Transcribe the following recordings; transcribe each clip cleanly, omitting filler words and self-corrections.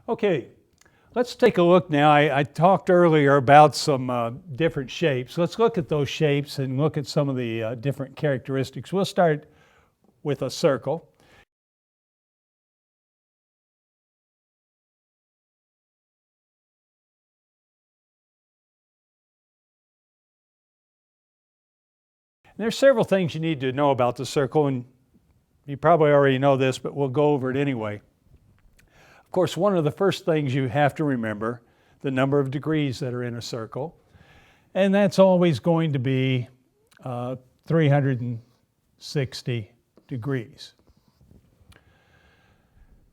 Okay, let's take a look now. I talked earlier about some different shapes. Let's look at those shapes and look at some of the different characteristics. We'll start with a circle. And there's several things you need to know about the circle, and you probably already know this, but we'll go over it anyway. Of course, one of the first things you have to remember, the number of degrees that are in a circle, and that's always going to be 360 degrees.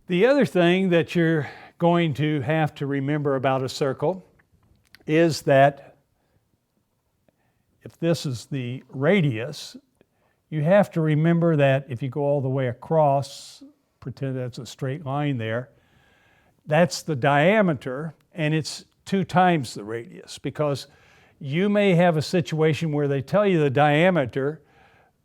The other thing that you're going to have to remember about a circle is that if this is the radius, you have to remember that if you go all the way across, pretend that's a straight line there, that's the diameter, and it's 2 times the radius, because you may have a situation where they tell you the diameter,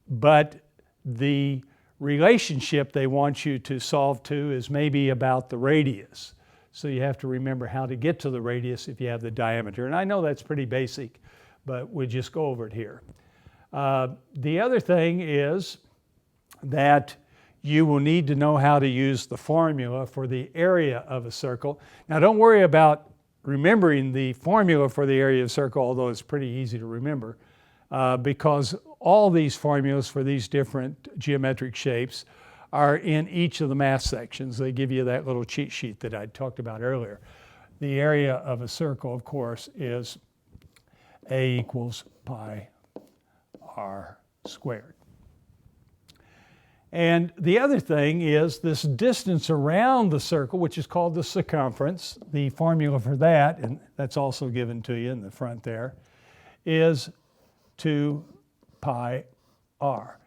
but the relationship they want you to solve to is maybe about the radius. So you have to remember how to get to the radius if you have the diameter. And I know that's pretty basic, but we'll just go over it here. The other thing is that you will need to know how to use the formula for the area of a circle. Now, don't worry about remembering the formula for the area of a circle, although it's pretty easy to remember, because all these formulas for these different geometric shapes are in each of the math sections. They give you that little cheat sheet that I talked about earlier. The area of a circle, of course, is A equals pi r squared. And the other thing is this distance around the circle, which is called the circumference. The formula for that, and that's also given to you in the front there, is 2 pi r.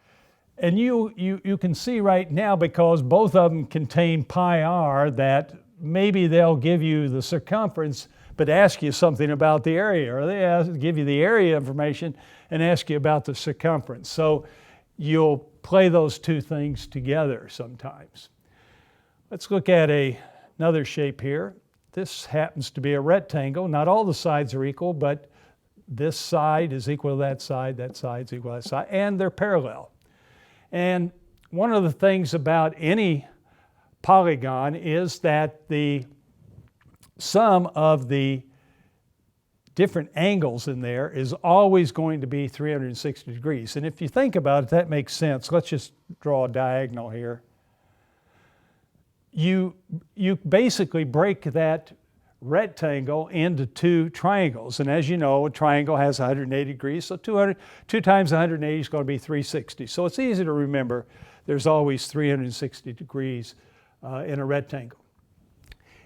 And you can see right now, because both of them contain pi r, that maybe they'll give you the circumference but ask you something about the area, or they give you the area information and ask you about the circumference. So you'll play those two things together sometimes. Let's look at another shape here. This happens to be a rectangle. Not all the sides are equal, but this side is equal to that side's equal to that side, and they're parallel. And one of the things about any polygon is that the sum of the different angles in there is always going to be 360 degrees. And if you think about it, that makes sense. Let's just draw a diagonal here. You basically break that rectangle into 2 triangles. And as you know, a triangle has 180 degrees, so 2 times 180 is going to be 360. So it's easy to remember there's always 360 degrees in a rectangle.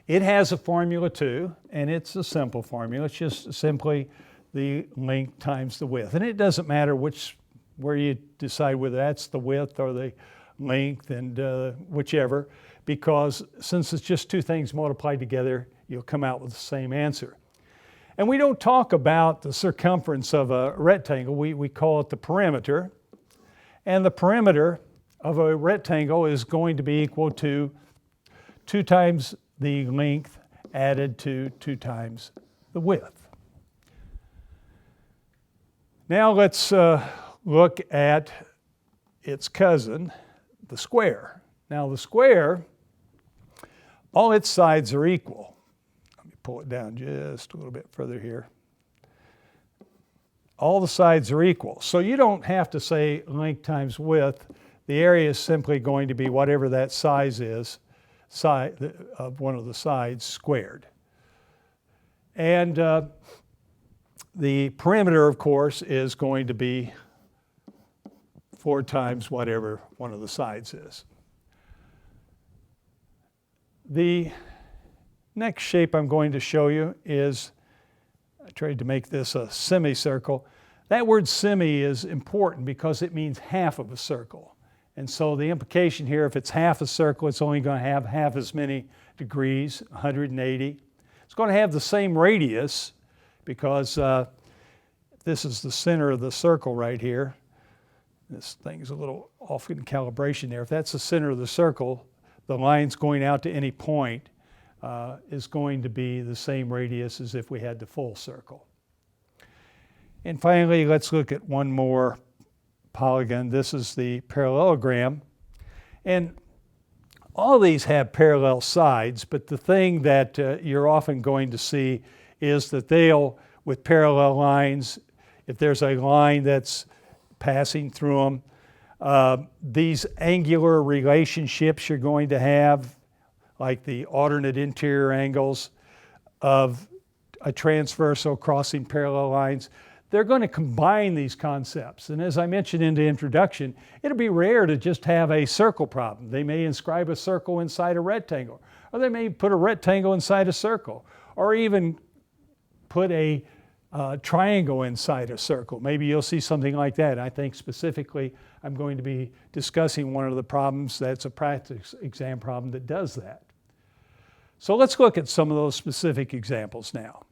It has a formula too, and it's a simple formula. It's just simply the length times the width. And it doesn't matter where you decide whether that's the width or the length, and whichever, because since it's just 2 things multiplied together, you'll come out with the same answer. And we don't talk about the circumference of a rectangle. We call it the perimeter. And the perimeter of a rectangle is going to be equal to 2 times the length added to 2 times the width. Now let's look at its cousin, the square. Now the square, all its sides are equal. Let me pull it down just a little bit further here. All the sides are equal. So you don't have to say length times width. The area is simply going to be whatever that size is, side of one of the sides squared. And the perimeter, of course, is going to be 4 times whatever one of the sides is. The next shape I'm going to show you is, I tried to make this a semicircle. That word semi is important because it means half of a circle. And so the implication here, if it's half a circle, it's only going to have half as many degrees, 180. It's going to have the same radius because this is the center of the circle right here. This thing's a little off in calibration there. If that's the center of the circle, the line's going out to any point. is going to be the same radius as if we had the full circle. And finally, let's look at one more polygon. This is the parallelogram. And all these have parallel sides, but the thing that you're often going to see is that they'll, with parallel lines, if there's a line that's passing through them, these angular relationships you're going to have, like the alternate interior angles of a transversal crossing parallel lines, they're going to combine these concepts. And as I mentioned in the introduction, it'll be rare to just have a circle problem. They may inscribe a circle inside a rectangle, or they may put a rectangle inside a circle, or even put a triangle inside a circle. Maybe you'll see something like that. I think specifically I'm going to be discussing one of the problems that's a practice exam problem that does that. So let's look at some of those specific examples now.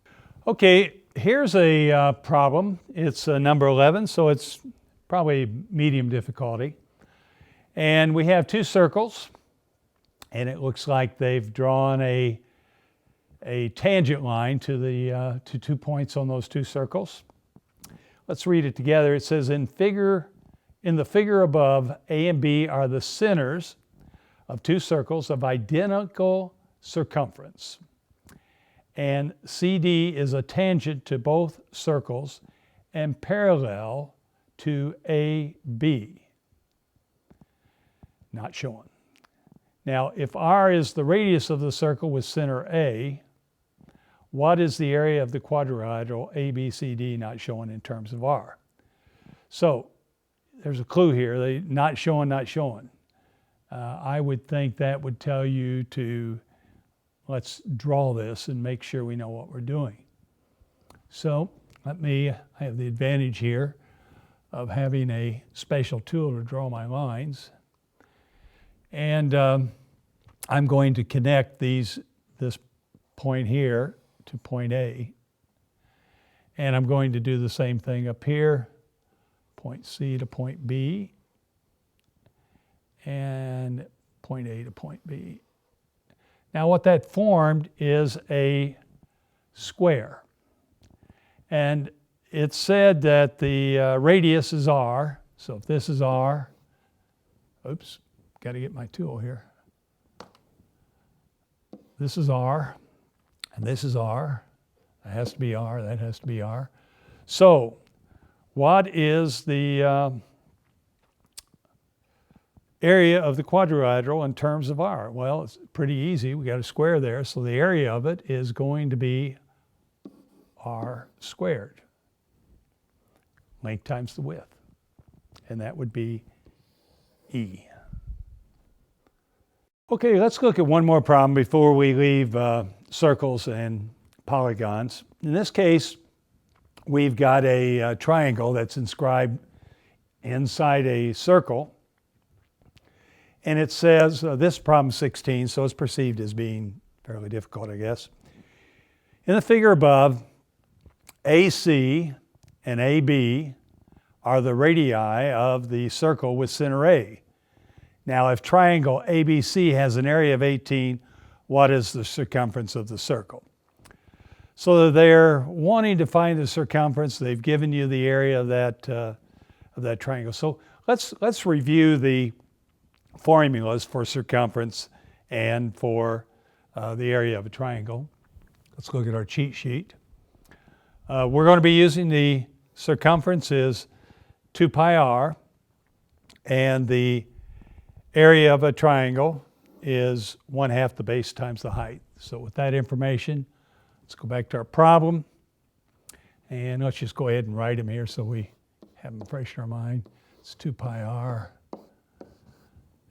Okay, here's a problem. It's number 11, so it's probably medium difficulty. And we have two circles, and it looks like they've drawn a tangent line to the to 2 points on those two circles. Let's read it together. It says, in the figure above, A and B are the centers of two circles of identical circumference. And CD is a tangent to both circles and parallel to AB. Not shown. Now, if R is the radius of the circle with center A, what is the area of the quadrilateral ABCD not shown in terms of R? So there's a clue here. They not showing, not showing. I would think that would tell you to let's draw this and make sure we know what we're doing. So I have the advantage here of having a special tool to draw my lines. And I'm going to connect this point here to point A. And I'm going to do the same thing up here, point C to point B, and point A to point B. Now what that formed is a square. And it said that the radius is R. So if this is R, oops, got to get my tool here. This is R, and this is R. That has to be R, that has to be R. So what is the area of the quadrilateral in terms of R? Well, it's pretty easy. We got a square there, so the area of it is going to be R squared. Length times the width. And that would be E. Okay, let's look at one more problem before we leave circles and polygons. In this case, we've got a triangle that's inscribed inside a circle. And it says, this problem 16, so it's perceived as being fairly difficult, I guess. In the figure above, AC and AB are the radii of the circle with center A. Now, if triangle ABC has an area of 18, what is the circumference of the circle? So they're wanting to find the circumference. They've given you the area of that triangle. So let's review the formulas for circumference and for the area of a triangle. Let's look at our cheat sheet. We're going to be using the circumference is 2 pi r, and the area of a triangle is 1/2 the base times the height. So with that information, let's go back to our problem, and let's just go ahead and write them here so we have them fresh in our mind. It's 2 pi r.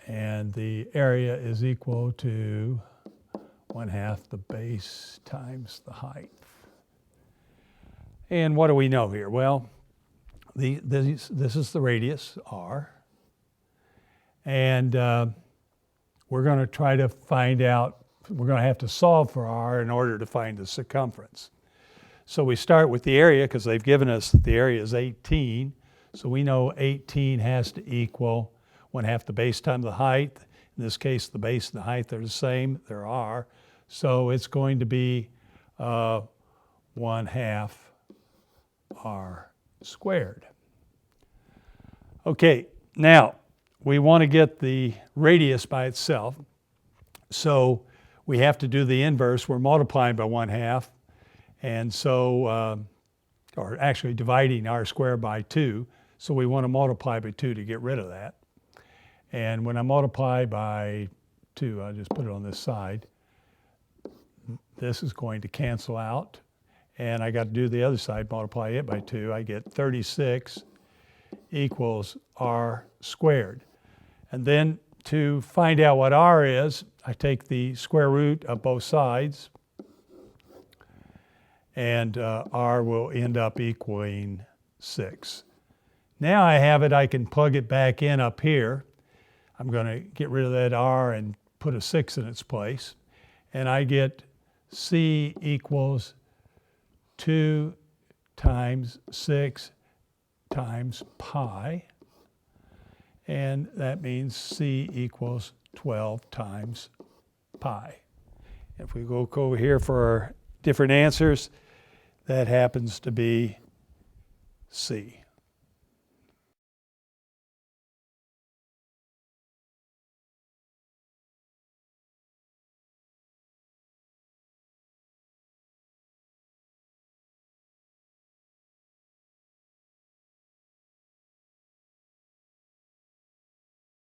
And the area is equal to 1/2 the base times the height. And what do we know here? Well, this is the radius, R. And we're going to try to find out, we're going to have to solve for R in order to find the circumference. So we start with the area because they've given us that the area is 18. So we know 18 has to equal 1/2 the base times the height. In this case, the base and the height are the same. There are. So it's going to be 1/2 r squared. Okay, now we want to get the radius by itself. So we have to do the inverse. We're multiplying by 1/2. And so, or actually dividing r squared by 2. So we want to multiply by 2 to get rid of that. And when I multiply by 2, I'll just put it on this side. This is going to cancel out. And I got to do the other side, multiply it by 2. I get 36 equals r squared. And then to find out what r is, I take the square root of both sides. And r will end up equaling 6. Now I have it, I can plug it back in up here. I'm going to get rid of that r and put a 6 in its place. And I get c equals 2 times 6 times pi. And that means c equals 12 times pi. If we go over here for our different answers, that happens to be C.